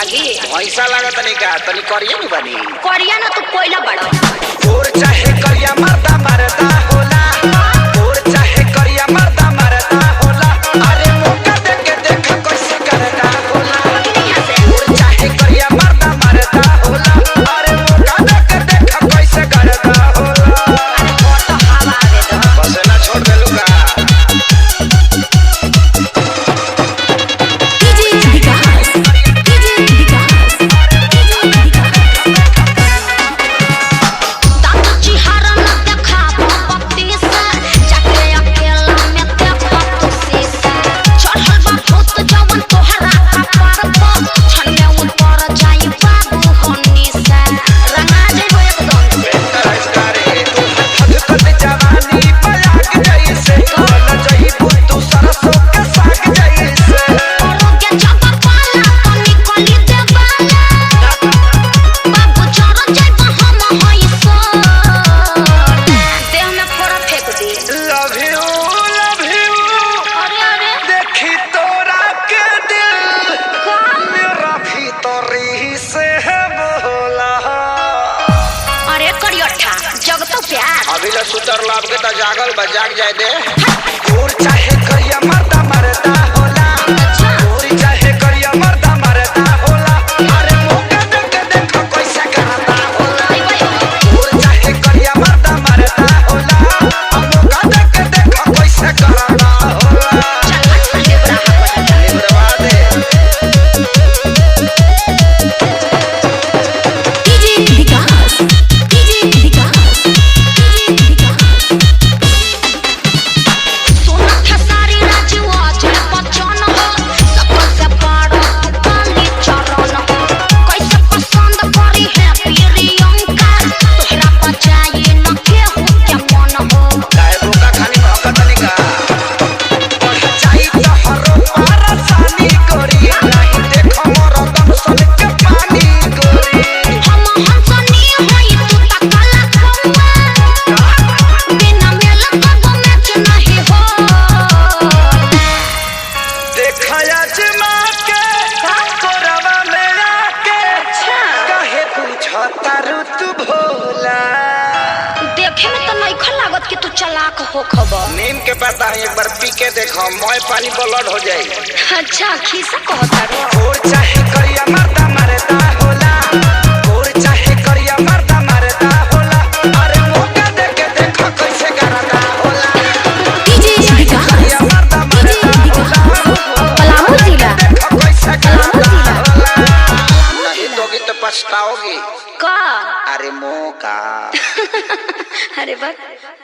लागी पैसा लागत नहीं का तनी करिया नु बनी करिया ना तू कोयला बड़ा और चाहे करिया मरदा मरदा होला और चाहे करिया मरदा मरदा होला अरे मौका दे के देख कैसे करदा होला और चाहे करिया मरदा मरदा होला अरे मौका दे के देख कैसे करदा होला अरे बहुत तो हवा आवे तो बस ना छोड़ देलू का सुतर लाभ के जागल बजाग जाए दे और चाहे करिया मरदा मरदा होला और चाहे करिया मरदा मरदा होला अरे मौका दे के देख कैसे करदा होला और चाहे करिया मरदा मरदा होला मौका दे के देख कैसे करदा होला लेबरवा दे तू चलाक हो खबर नीम के पत्ता एक बार पी के देखो मोय पानी ब्लड हो जाई अच्छा खीसा कहता रो और चाहे करिया मरदा मरदा होला और चाहे करिया मरदा मरदा होला अरे मौका दे के देख कैसे करदा होला करिया मरदा मरदा होला पलामू जिला कैसे करदा होला नहीं दोगी तो पछताओगी का अरे मौका अरे बस